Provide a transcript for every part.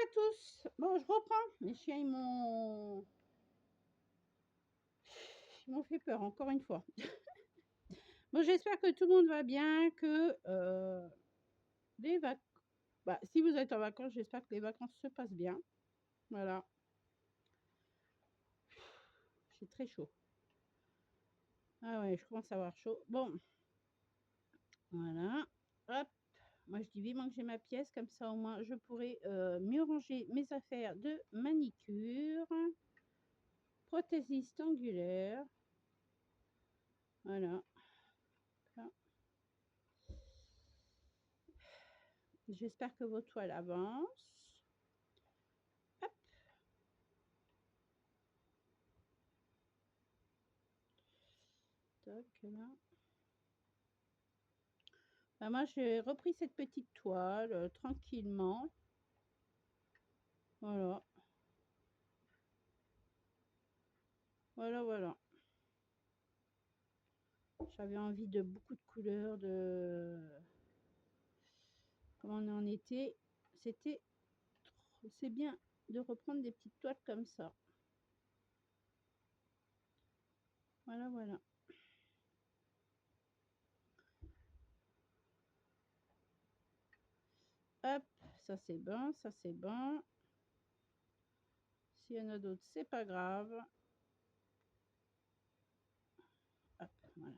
à tous. Bon, je reprends. Les chiens, ils m'ont fait peur, encore une fois. Bon, j'espère que tout le monde va bien, que les vacances... Bah, si vous êtes en vacances, j'espère que les vacances se passent bien. Voilà. J'ai très chaud. Ah ouais, je commence à avoir chaud. Bon, voilà. Hop. Moi, je dis vivement que j'ai ma pièce, comme ça au moins je pourrai mieux ranger mes affaires de manicure, prothésiste angulaire. Voilà. J'espère que vos toiles avancent. Hop. Toc, là. Bah, moi, j'ai repris cette petite toile tranquillement. Voilà. Voilà, voilà. J'avais envie de beaucoup de couleurs, comme on est en été. C'est bien de reprendre des petites toiles comme ça. Voilà, voilà. Hop, ça c'est bon, ça c'est bon. S'il y en a d'autres, c'est pas grave. Hop, voilà.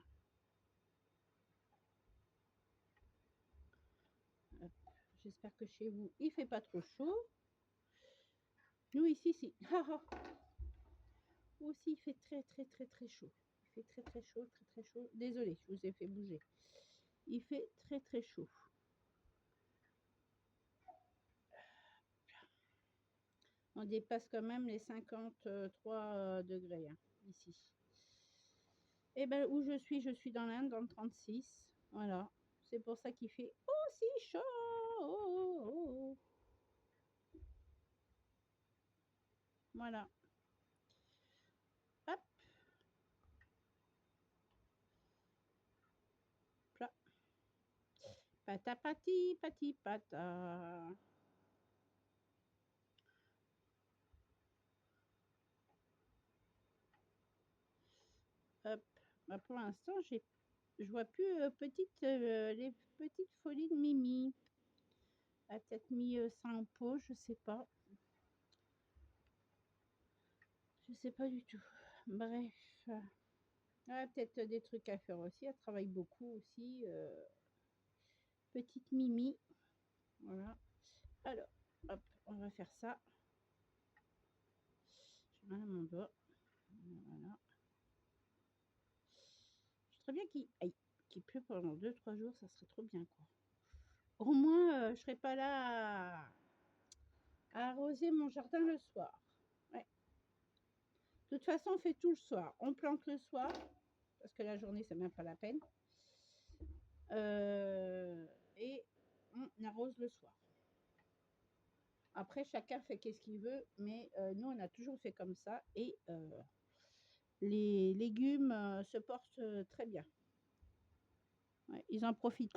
Hop. J'espère que chez vous, il fait pas trop chaud. Nous ici, si. Aussi, il fait très très très très chaud. Il fait très très chaud, très très chaud. Désolée, je vous ai fait bouger. Il fait très très chaud. On dépasse quand même les 53 degrés hein, ici. Et ben où je suis dans l'Inde, dans le 36. Voilà. C'est pour ça qu'il fait aussi chaud. Voilà. Hop. Plat. Pata pati, pati pata. Hop. Bah, pour l'instant, je vois plus les petites folies de Mimi. Elle a peut-être mis ça en pause, je sais pas. Je sais pas du tout. Bref. Elle a peut-être des trucs à faire aussi. Elle travaille beaucoup aussi. Petite Mimi. Voilà. Alors, hop, on va faire ça. J'ai mal à mon doigt. Voilà. Je très bien qu'il pleut pendant 2-3 jours, ça serait trop bien, quoi. Au moins, je serais pas là à arroser mon jardin le soir. Ouais. De toute façon, on fait tout le soir. On plante le soir, parce que la journée, c'est même pas la peine. Et on arrose le soir. Après, chacun fait qu'est-ce qu'il veut, mais nous, on a toujours fait comme ça. Et les légumes se portent très bien. Ouais, ils en profitent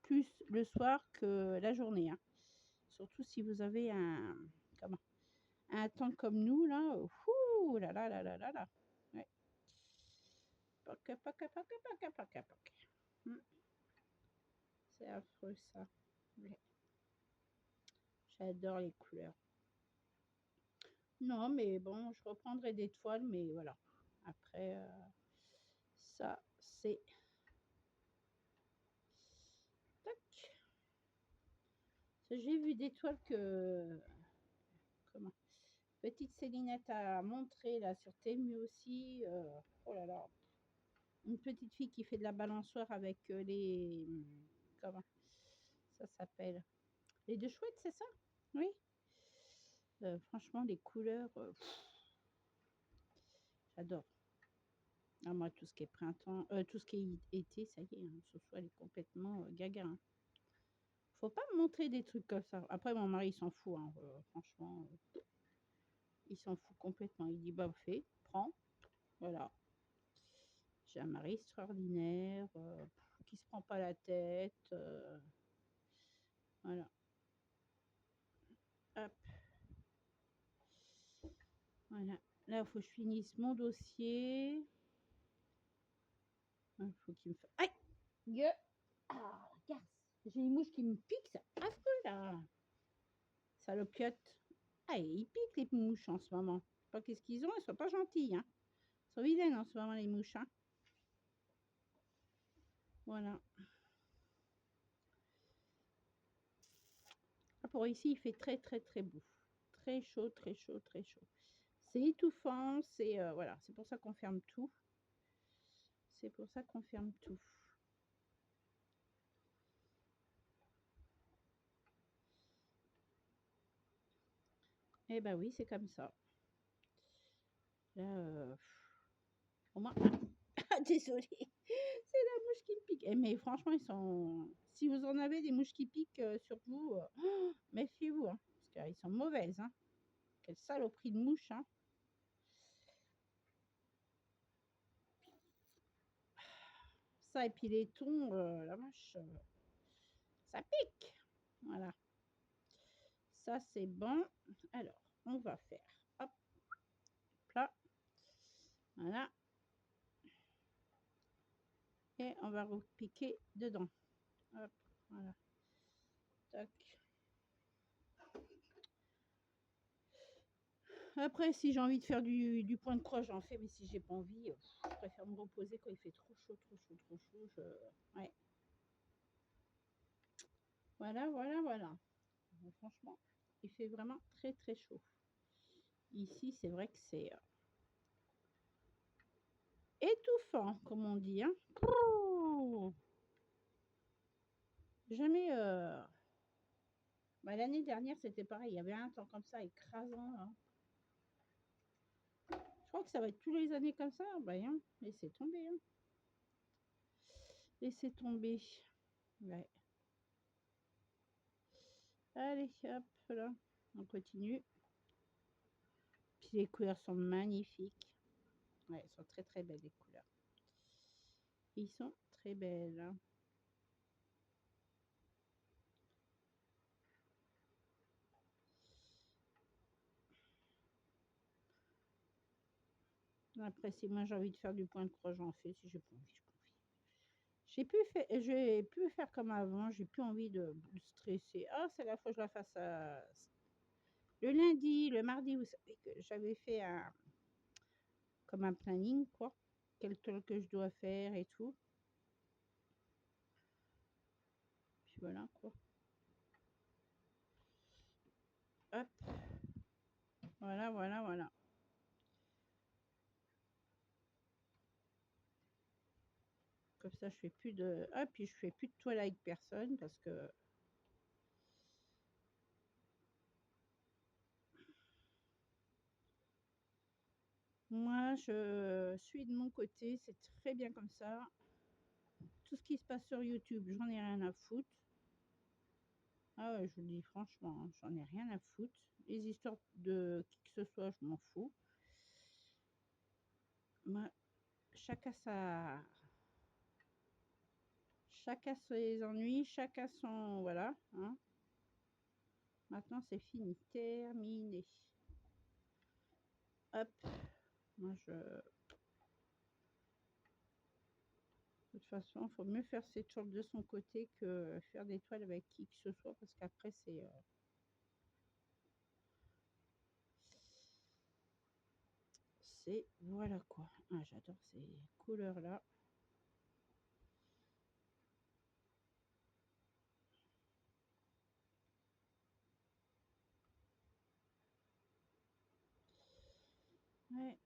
plus le soir que la journée. Hein. Surtout si vous avez un temps comme nous, là. Ouh là là là là là là. Ouais. Poc, poc, poc, poc, poc, poc, poc. C'est affreux, ça. Ouais. J'adore les couleurs. Non, mais bon, je reprendrai des toiles, mais voilà. Après, ça, c'est... Tac. J'ai vu des toiles que... Comment? Petite Célinette a montré, là, sur Temu aussi. Oh là là. Une petite fille qui fait de la balançoire avec les... Comment ça s'appelle? Les deux chouettes, c'est ça? Oui. Franchement, les couleurs... j'adore. Ah, moi, tout ce qui est printemps, tout ce qui est été, ça y est, hein, ce soir, elle est complètement gaga. Hein. Faut pas me montrer des trucs comme ça. Après, mon mari, il s'en fout. Hein, franchement, il s'en fout complètement. Il dit, bah, fais, prends. Voilà. J'ai un mari extraordinaire, qui se prend pas la tête. Voilà. Hop. Voilà. Là, il faut que je finisse mon dossier. Il faut qu'il me fasse. Aïe! Gueux! Ah, la garce! J'ai une mouche qui me pique, c'est affreux là! Salopiote! Ah, ils piquent les mouches en ce moment. Je sais pas qu'est-ce qu'ils ont, ils sont pas gentils, hein. Ils sont vilaines en ce moment, les mouches, hein. Voilà. Ah, pour ici, il fait très, très, très beau. Très chaud, très chaud, très chaud. C'est étouffant, c'est voilà, c'est pour ça qu'on ferme tout. C'est pour ça qu'on ferme tout. Eh ben oui, c'est comme ça. Là, au moins, ah, désolée, c'est la mouche qui me pique. Eh, mais franchement, ils sont. Si vous en avez des mouches qui piquent sur vous, oh, méfiez-vous, hein, parce qu'elles sont mauvaises. Hein. Quelle saloperie de mouche, hein. Ça, et puis les thons, la vache, ça pique. Voilà. Ça, c'est bon. Alors, on va faire. Hop, là. Voilà. Et on va repiquer dedans. Hop, voilà. Tac. Après, si j'ai envie de faire du point de croche, j'en fais, mais si j'ai pas envie, je préfère me reposer quand il fait trop chaud, trop chaud, trop chaud. Ouais. Voilà, voilà, voilà. Bon, franchement, il fait vraiment très, très chaud. Ici, c'est vrai que c'est étouffant, comme on dit. Hein. Pouh. Jamais. Bah, l'année dernière, c'était pareil. Il y avait un temps comme ça, écrasant. Hein. Je crois que ça va être tous les années comme ça. Bah, hein, laissez tomber. Hein. Laissez tomber. Ouais. Allez, hop, là. On continue. Puis les couleurs sont magnifiques. Ouais, elles sont très très belles les couleurs. Ils sont très belles. Hein. Après, si moi j'ai envie de faire du point de croix, j'en fais. Si j'ai pas envie, j'ai pas envie. J'ai pu faire comme avant. J'ai plus envie de stresser. Ah, c'est la fois que je la fasse le lundi, le mardi. Vous savez que j'avais fait comme un planning, quoi. Quel temps que je dois faire et tout. Puis voilà, quoi. Hop. Voilà, voilà, voilà. Comme ça, je fais plus de. Ah, puis je fais plus de toile avec personne parce que moi, je suis de mon côté. C'est très bien comme ça. Tout ce qui se passe sur YouTube, j'en ai rien à foutre. Ah ouais, je vous le dis franchement, hein, j'en ai rien à foutre. Les histoires de qui que ce soit, je m'en fous. Moi, chacun sa. Chacun ses ennuis, chacun son. Voilà. Hein. Maintenant, c'est fini. Terminé. Hop. Moi, je. De toute façon, il faut mieux faire ses toiles de son côté que faire des toiles avec qui que ce soit parce qu'après, c'est. C'est. Voilà quoi. Ah, j'adore ces couleurs-là. Ouais.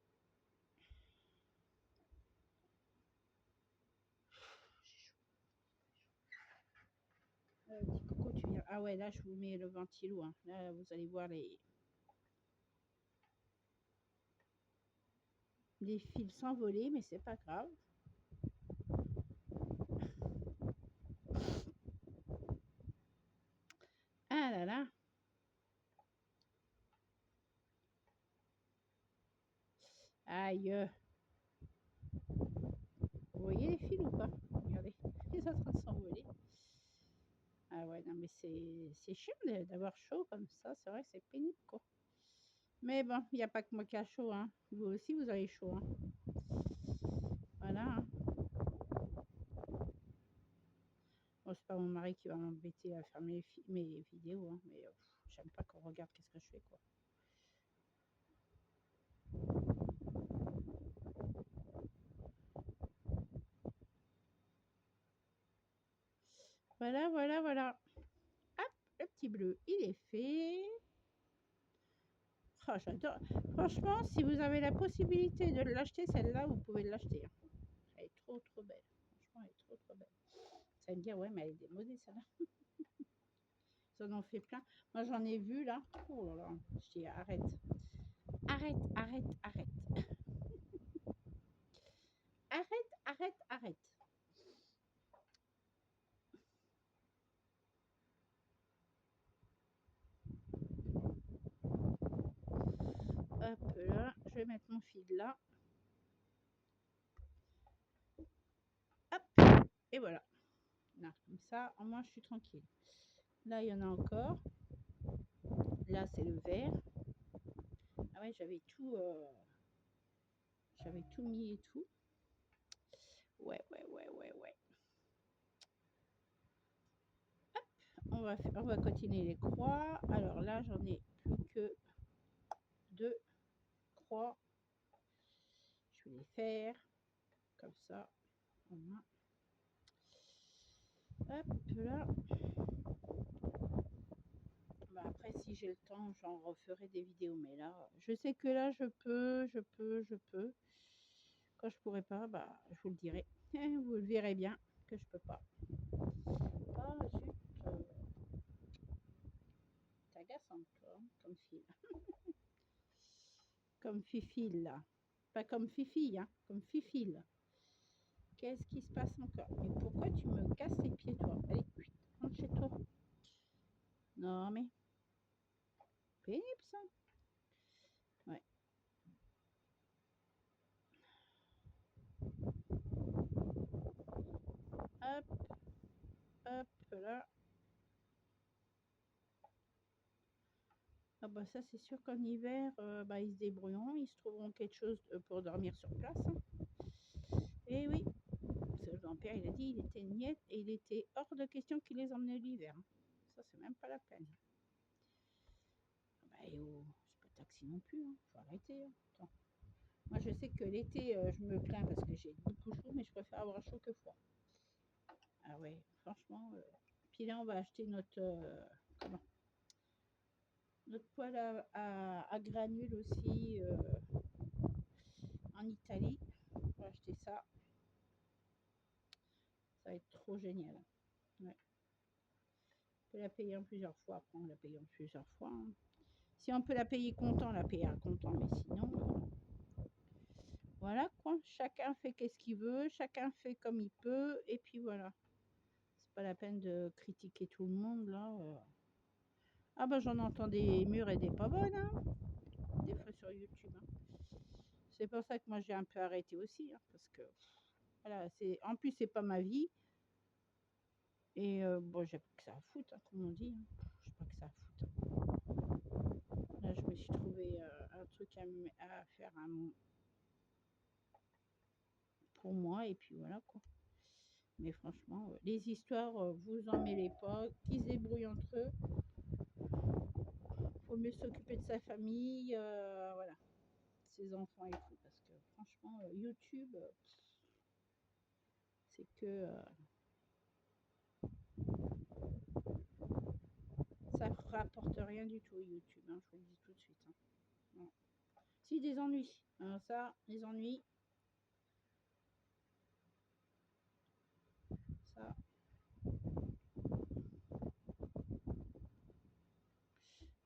Petit coco, tu viens. Ah ouais, là, je vous mets le ventilo. Hein. Là, vous allez voir les fils s'envoler, mais c'est pas grave. Ah là là. Aïe. Vous voyez les fils ou pas? Regardez, ils sont en train de s'envoler. Ah ouais, non, mais c'est chiant d'avoir chaud comme ça. C'est vrai que c'est pénible, quoi. Mais bon, il y a pas que moi qui a chaud, hein. Vous aussi, vous avez chaud, hein. Voilà, hein. Bon, c'est pas mon mari qui va m'embêter à faire mes vidéos, hein, mais j'aime pas qu'on regarde qu'est-ce que je fais, quoi. Voilà, voilà, voilà. Hop, le petit bleu, il est fait. Oh, j'adore. Franchement, si vous avez la possibilité de l'acheter, celle-là, vous pouvez l'acheter, hein. Elle est trop, trop belle. Franchement, elle est trop, trop belle. Ça va me dire, ouais, mais elle est démodée, celle-là. Ils en ont fait plein. Moi, j'en ai vu, là. Oh là là. Je dis, arrête. Arrête, arrête, arrête. Arrête, arrête, arrête. Hop là, je vais mettre mon fil là. Hop, et voilà. Là, comme ça, au moins, je suis tranquille. Là, il y en a encore. Là, c'est le vert. Ah ouais, j'avais tout mis et tout. Ouais, ouais, ouais, ouais, ouais. On va continuer les croix. Alors là, j'en ai plus que 2 croix. Je vais les faire comme ça. Voilà. Hop là. Bah après, si j'ai le temps, j'en referai des vidéos. Mais là, je sais que là, je peux. Quand je pourrai pas, bah, je vous le dirai. Vous le verrez bien que je peux pas. Ah, zut. T'es agaçante, toi, hein, comme fille. Comme fifille, là. Pas comme fifi, hein, comme fifille. Qu'est-ce qui se passe encore? Mais pourquoi tu me casses les pieds, toi? Allez, rentre chez toi. Non, mais pénible, ça. Ouais. Hop, hop, là. Ah bah ça, c'est sûr qu'en hiver, bah, ils se débrouilleront, ils se trouveront quelque chose pour dormir sur place, hein. Et oui, parce que le grand-père, il a dit, il était niette et il était hors de question qu'il les emmenait l'hiver, hein. Ça, c'est même pas la peine. Ah bah, et oh, c'est pas taxi non plus, hein. Faut arrêter, hein. Attends. Moi, je sais que l'été, je me plains parce que j'ai beaucoup chaud, mais je préfère avoir chaud que froid. Ah ouais, franchement. Puis là, on va acheter comment, notre poêle à granules aussi en Italie. On va acheter ça. Ça va être trop génial. Ouais. On peut la payer en plusieurs fois. Après, on la paye en plusieurs fois, hein. Si on peut la payer comptant, on la payera comptant. Mais sinon, voilà quoi. Chacun fait qu'est-ce qu'il veut. Chacun fait comme il peut. Et puis voilà. C'est pas la peine de critiquer tout le monde là. Ah bah j'en entends des mûres et des pas bonnes, hein, des fois sur YouTube, hein. C'est pour ça que moi j'ai un peu arrêté aussi, hein, parce que voilà, en plus c'est pas ma vie et bon j'ai pas que ça à foutre, hein, comme on dit, hein. J'ai pas que ça à foutre, hein. Là je me suis trouvé un truc à faire pour moi et puis voilà quoi. Mais franchement, les histoires, vous en mêlez pas, qu'ils se débrouillent entre eux. Faut mieux s'occuper de sa famille, voilà, ses enfants et tout, parce que franchement, YouTube, c'est que ça rapporte rien du tout YouTube, hein, je vous le dis tout de suite, hein. Non. Si, des ennuis. Alors ça, les ennuis, ça.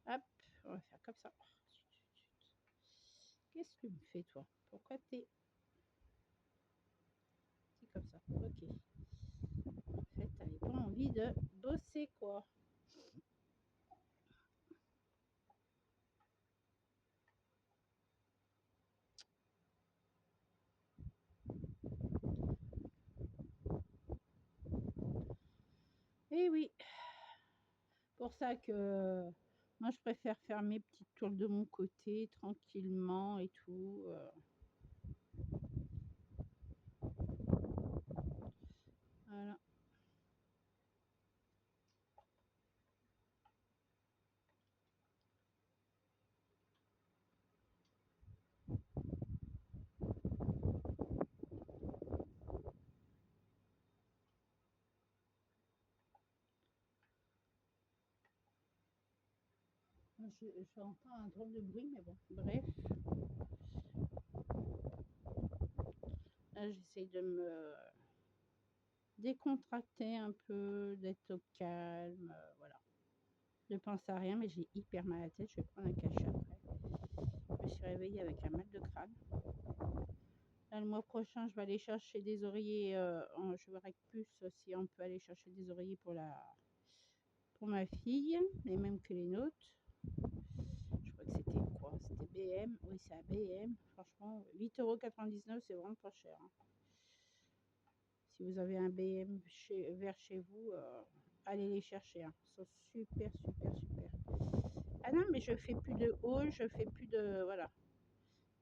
Hop, on va faire comme ça. Qu'est-ce que tu me fais, toi? Pourquoi t'es comme ça? Ok. En fait, t'avais pas envie de bosser, quoi. Eh oui. pour ça que moi, je préfère faire mes petites tours de mon côté tranquillement et tout, voilà. J'entends un drôle de bruit, mais bon, bref. Là, j'essaye de me décontracter un peu, d'être au calme, voilà. Je pense à rien, mais j'ai hyper mal à la tête. Je vais prendre un cachet après. Je me suis réveillée avec un mal de crâne. Là, le mois prochain, je vais aller chercher des oreillers. Je verrai plus si on peut aller chercher des oreillers pour ma fille, les mêmes que les nôtres. Je crois que c'était quoi? C'était BM. Oui, c'est à BM. Franchement, 8,99 €, c'est vraiment pas cher, hein. Si vous avez un BM vers chez vous, allez les chercher, hein. Ils sont super, super, super. Ah non, mais je fais plus de haul, je fais plus de. Voilà.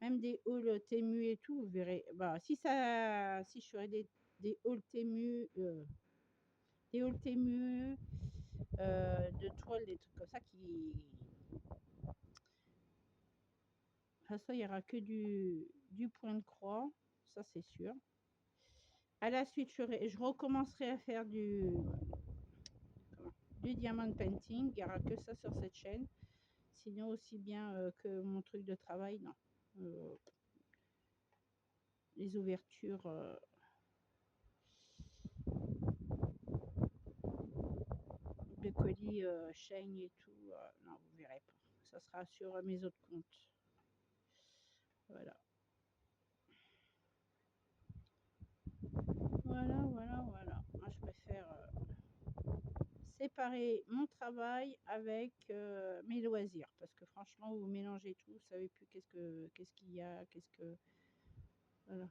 Même des hauls Temu et tout, vous verrez. Bah, si je ferais des hauls Temu, de toile, des trucs comme ça qui. De toute façon, il n'y aura que du point de croix, ça c'est sûr. À la suite, je recommencerai à faire du diamond painting. Il n'y aura que ça sur cette chaîne. Sinon, aussi bien que mon truc de travail, non. Euh, les ouvertures de colis, chaîne et tout, non, vous verrez pas. Ça sera sur mes autres comptes. Voilà. Voilà, voilà, voilà. Moi, je préfère séparer mon travail avec mes loisirs. Parce que franchement, vous mélangez tout, vous savez plus qu'est-ce qu'il y a, qu'est-ce que. Voilà.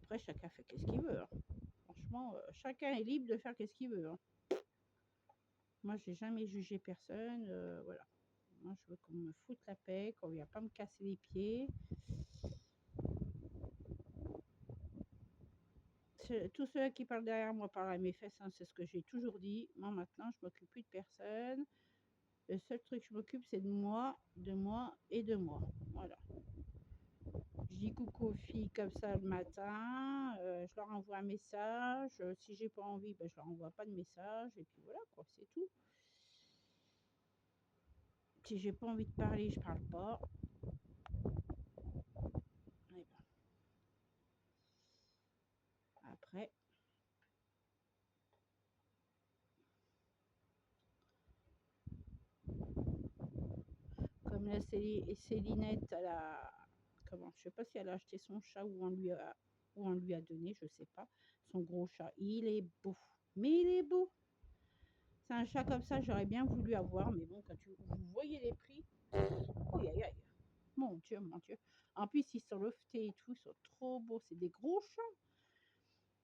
Après, chacun fait qu'est-ce qu'il veut, hein. Franchement, chacun est libre de faire qu'est-ce qu'il veut, hein. Moi, j'ai jamais jugé personne. Voilà. Moi, je veux qu'on me foute la paix, qu'on ne vienne pas me casser les pieds. Tous ceux qui parlent derrière moi parlent à mes fesses, hein, c'est ce que j'ai toujours dit. Moi, maintenant, je m'occupe plus de personne. Le seul truc que je m'occupe, c'est de moi et de moi. Voilà. Je dis coucou aux filles comme ça le matin. Je leur envoie un message. Si j'ai pas envie, ben, je leur envoie pas de message. Et puis voilà, quoi, c'est tout. Si j'ai pas envie de parler, je parle pas. Et ben, après, comme la Célinette, comment, je sais pas si elle a acheté son chat ou on lui a donné, je sais pas. Son gros chat, il est beau. Mais il est beau. C'est un chat comme ça, j'aurais bien voulu avoir, mais bon, quand vous voyez les prix, oh aïe aïe, mon Dieu, mon Dieu. En plus, ils sont loftés et tout, ils sont trop beaux. C'est des gros chats.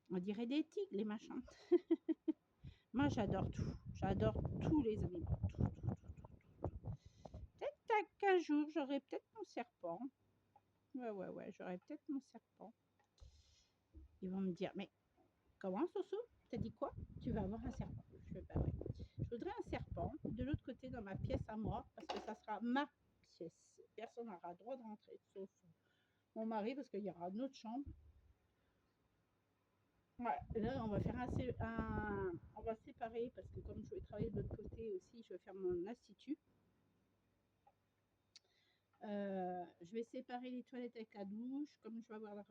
On dirait des tigres, les machins. Moi, j'adore tout. J'adore tous les animaux. Tout, tout, tout, tout, tout. Peut-être qu'un jour, j'aurai peut-être mon serpent. Ouais, ouais, ouais, j'aurai peut-être mon serpent. Ils vont me dire, mais comment, Soso? T'as dit quoi? Tu vas avoir un serpent. Je fais, bah ouais. Je voudrais un serpent de l'autre côté dans ma pièce à moi, parce que ça sera ma pièce. Personne n'aura le droit de rentrer, sauf mon mari, parce qu'il y aura une autre chambre. Ouais, là, on va faire on va séparer, parce que comme je vais travailler de l'autre côté aussi, je vais faire mon institut. Je vais séparer les toilettes avec la douche, comme je vais avoir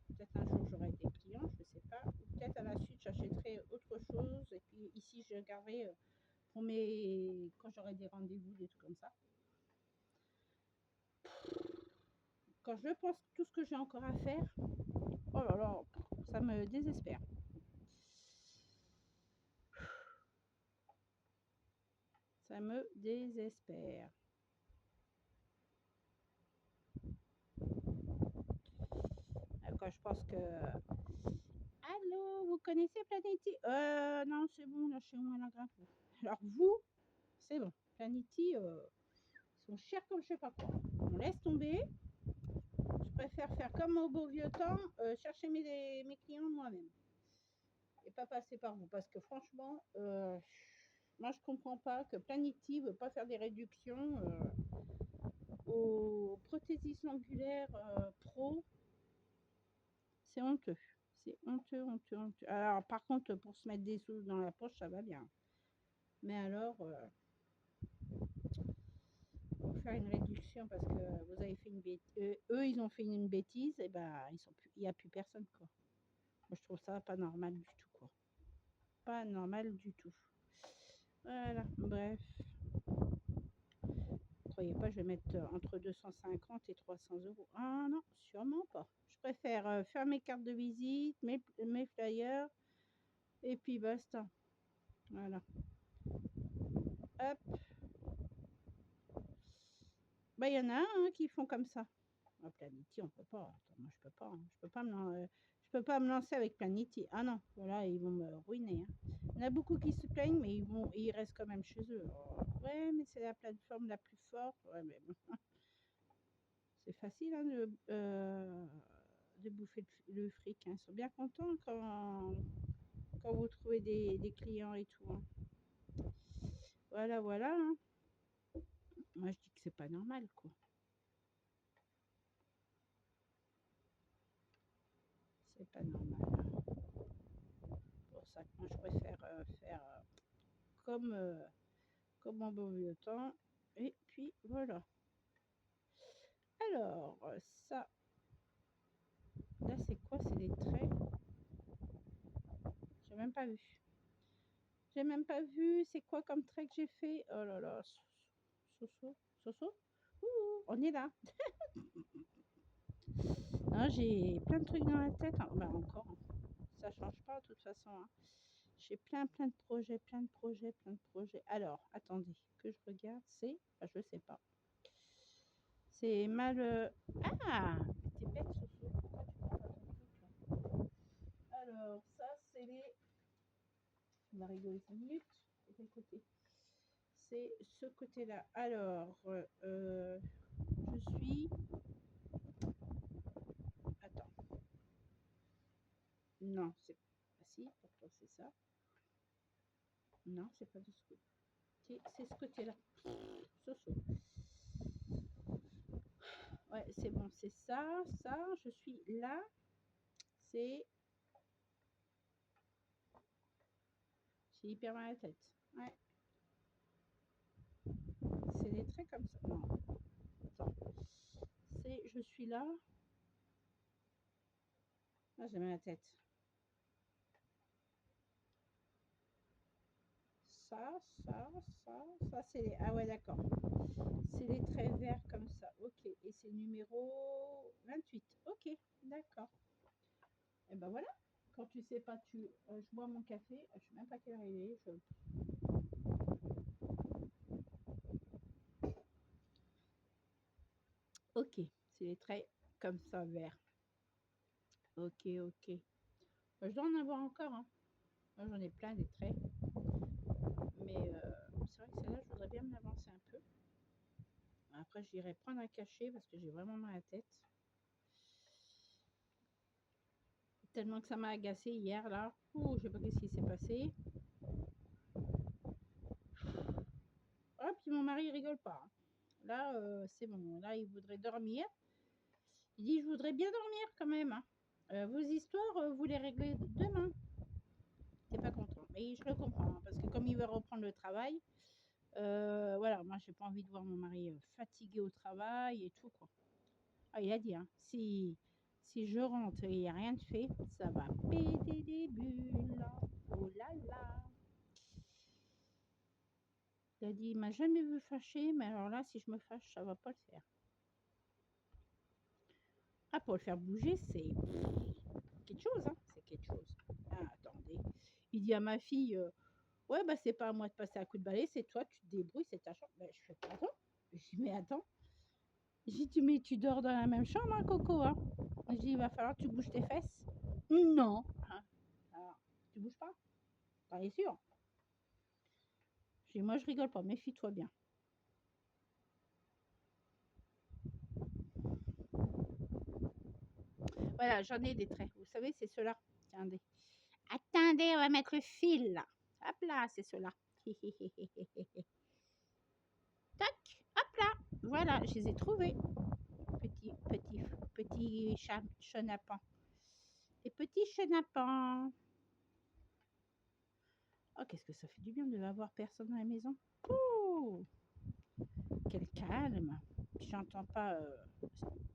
peut-être un jour j'aurai des clients, je ne sais pas. Ou peut-être à la suite j'achèterai autre chose. Et puis ici je garderai pour quand j'aurai des rendez-vous, des trucs comme ça. Quand je pense tout ce que j'ai encore à faire, oh là là, ça me désespère. Ça me désespère. Quand je pense que. Allô? Allô, vous connaissez Planety? Non, c'est bon, là, chez moi, la grave. Alors, vous, c'est bon. Planety, ils sont chers comme je sais pas quoi. On laisse tomber. Je préfère faire comme au beau vieux temps, chercher mes clients moi-même. Et pas passer par vous. Parce que franchement, moi, je comprends pas que Planety ne veut pas faire des réductions aux prothésistes angulaires pro. C'est honteux. C'est honteux, honteux, honteux. Alors, par contre, pour se mettre des sous dans la poche, ça va bien. Mais alors, pour faire une réduction parce que vous avez fait une bêtise, eux, ils ont fait une bêtise, et ben, il n'y a plus personne, quoi. Moi, je trouve ça pas normal du tout, quoi. Pas normal du tout. Voilà, bref. Croyez pas, je vais mettre entre 250 et 300 euros. Ah non, sûrement pas. Je préfère faire mes cartes de visite, mes flyers, et puis basta. Voilà. Hop. Bah, il y en a hein, qui font comme ça. Ah, Planety, on peut pas. Attends, moi, je peux pas. Hein. Je peux pas me lancer avec Planety. Ah non, voilà, ils vont me ruiner. Hein. Il y en a beaucoup qui se plaignent, mais ils restent quand même chez eux. Oh, ouais, mais c'est la plateforme la plus forte. Ouais, mais bon. C'est facile hein, de bouffer le fric. Hein. Ils sont bien contents quand vous trouvez des clients et tout. Hein. Voilà, voilà. Hein. Moi, je dis que c'est pas normal, quoi. C'est pas normal. Pour ça que moi, je préfère faire comme en bon vieux temps. Et puis, voilà. Alors, ça, là, c'est quoi? C'est des traits. J'ai même pas vu. J'ai même pas vu. C'est quoi comme trait que j'ai fait? Oh là là. Soso. Soso. Ouh, on est là. Hein, j'ai plein de trucs dans la tête. Hein. Bah, encore. Hein. Ça change pas de toute façon. Hein. J'ai plein de projets, plein de projets, plein de projets. Alors, attendez, que je regarde. C'est. Bah, je sais pas. C'est mal. Ah! T'es bête, Soso. Pourquoi tu prends pas ton truc là? Alors, ça, c'est les. On va rigoler 5 minutes. C'est quel côté? C'est ce côté-là. Alors, je suis. Attends. Non, c'est. Ah si, pourtant c'est ça. Non, c'est pas de ce côté. C'est ce côté-là. Soso. Ouais, c'est bon, c'est ça, ça. Je suis là. C'est. J'ai hyper mal à la tête. Ouais. C'est des traits comme ça. Non. Attends. C'est. Je suis là. Là, j'ai mal à la tête. Ça, ça, c'est les. Ah ouais, d'accord. C'est les traits verts comme ça. Ok. Et c'est numéro 28. Ok, d'accord. Et ben voilà. Quand tu sais pas, je bois mon café. Je sais même pas quelle heure il est. Ok. C'est les traits comme ça, verts. Ok, ok. Je dois en avoir encore. Hein. Moi, j'en ai plein des traits. Mais c'est vrai que celle-là, je voudrais bien me l'avancer un peu. Après, j'irai prendre un cachet parce que j'ai vraiment mal à la tête. Tellement que ça m'a agacé hier, là. Ouh, je sais pas qu'est-ce qui s'est passé. Ah, puis mon mari, il rigole pas. Hein. Là, c'est bon. Là, il voudrait dormir. Il dit, je voudrais bien dormir quand même. Hein. Vos histoires, vous les réglez demain. T'es pas content. Mais je le comprends. Hein, parce que comme il veut reprendre le travail, voilà, moi, j'ai pas envie de voir mon mari fatigué au travail et tout, quoi. Ah, il a dit, hein, si je rentre et il n'y a rien de fait, ça va péter des bulles. Oh là là. Il a dit, il m'a jamais vu fâché, mais alors là, si je me fâche, ça va pas le faire. Ah, pour le faire bouger, c'est quelque chose, hein. C'est quelque chose. Ah, attendez. Il dit à ma fille, ouais, bah c'est pas à moi de passer un coup de balai, c'est toi, tu te débrouilles, c'est ta chambre. Ben, je fais, pardon. Je dis, mais attends. J'ai dit, mais tu dors dans la même chambre, hein, Coco, hein. Je dis, il va falloir que tu bouges tes fesses. Non. Hein. tu bouges pas. T'en es sûr? Je dis, moi, je rigole pas, méfie-toi bien. Voilà, j'en ai des traits. Vous savez, c'est ceux-là. Attendez. Attendez, on va mettre le fil là. Hop là, c'est ceux-là. Tac, hop là. Voilà, je les ai trouvés. Petit chenapans. Des petits chenapans. Oh, qu'est-ce que ça fait du bien de n'avoir personne dans la maison. Oh, quel calme. J'entends pas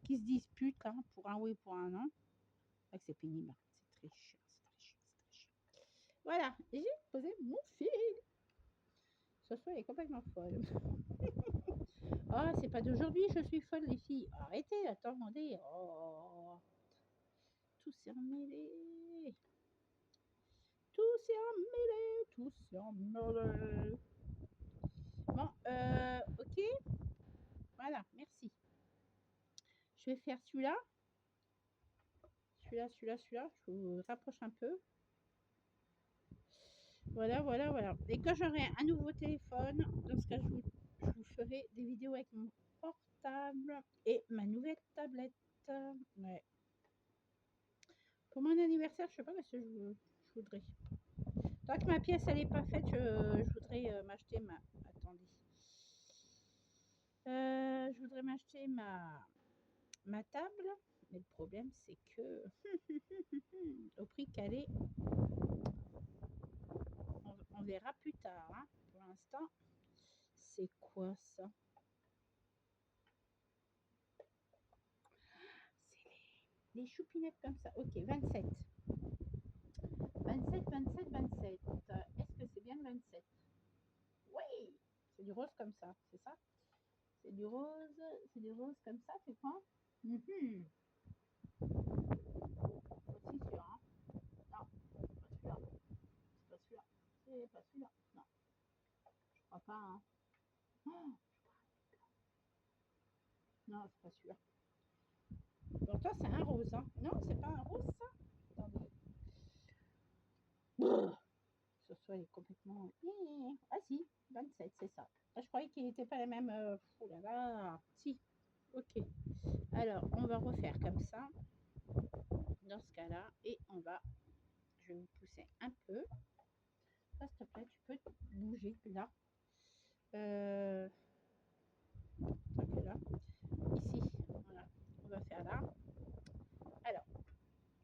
qui se disputent là, pour un oui, pour un non. Ah, c'est pénible. C'est très chiant, c'est très chiant, c'est très chiant. Voilà, j'ai posé mon fil. Ce soir, elle est complètement folle. Oh, c'est pas d'aujourd'hui, je suis folle, les filles. Arrêtez, attendez. Oh, tout s'est emmêlé. Tout s'est emmêlé, tout s'est emmêlé. Bon, ok. Voilà, merci. Je vais faire celui-là. Celui-là. Je vous rapproche un peu. Voilà. Et quand j'aurai un nouveau téléphone, dans ce cas, je vous ferai des vidéos avec mon portable et ma nouvelle tablette. Ouais. Pour mon anniversaire, je sais pas ce que je voudrais. Tant que ma pièce elle est pas faite, je voudrais m'acheter ma. Attendez. Je voudrais m'acheter ma table. Mais le problème, c'est que au prix qu'elle est, on verra plus tard. Hein. Pour l'instant, c'est quoi ça? C'est les choupinettes comme ça. Ok, 27. 27. Est-ce que c'est bien le 27? Oui, c'est du rose comme ça, c'est ça? C'est du rose comme ça, c'est quoi? Mhm. Aussi sûr, hein? Non, pas celui-là. C'est pas celui-là. C'est pas celui-là. Non, je crois pas, hein? Oh, non, c'est pas celui-là. Pourtant, c'est un rose, hein? Non, c'est pas un rose, ça? Attendez. Ce soit il est complètement. Ah si, 27, c'est ça. Ah, je croyais qu'il n'était pas les mêmes. Oh là là. Si, ok. Alors, on va refaire comme ça, dans ce cas-là, et je vais vous pousser un peu. Ça, s'il te plaît, tu peux bouger là. Là. Ici, voilà. On va faire là. Alors,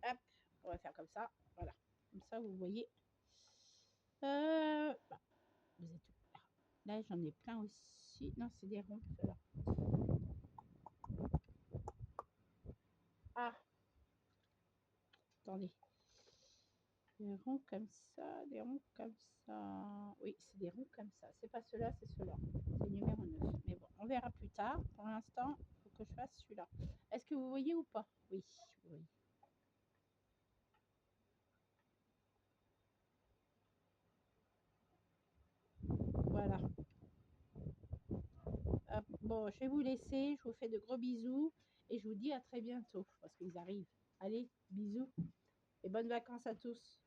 hop, on va faire comme ça. Voilà. Comme ça, vous voyez. Bah, vous êtes où? Là, j'en ai plein aussi. Non, c'est des ronds, ceux-là. Ah, attendez. Des ronds comme ça, des ronds comme ça. Oui, c'est des ronds comme ça. C'est pas ceux-là, c'est ceux-là. C'est numéro 9. Mais bon, on verra plus tard. Pour l'instant, il faut que je fasse celui-là. Est-ce que vous voyez ou pas? Oui, oui. Voilà. Bon, je vais vous laisser. Je vous fais de gros bisous. Et je vous dis à très bientôt. Parce qu'ils arrivent. Allez, bisous. Et bonnes vacances à tous.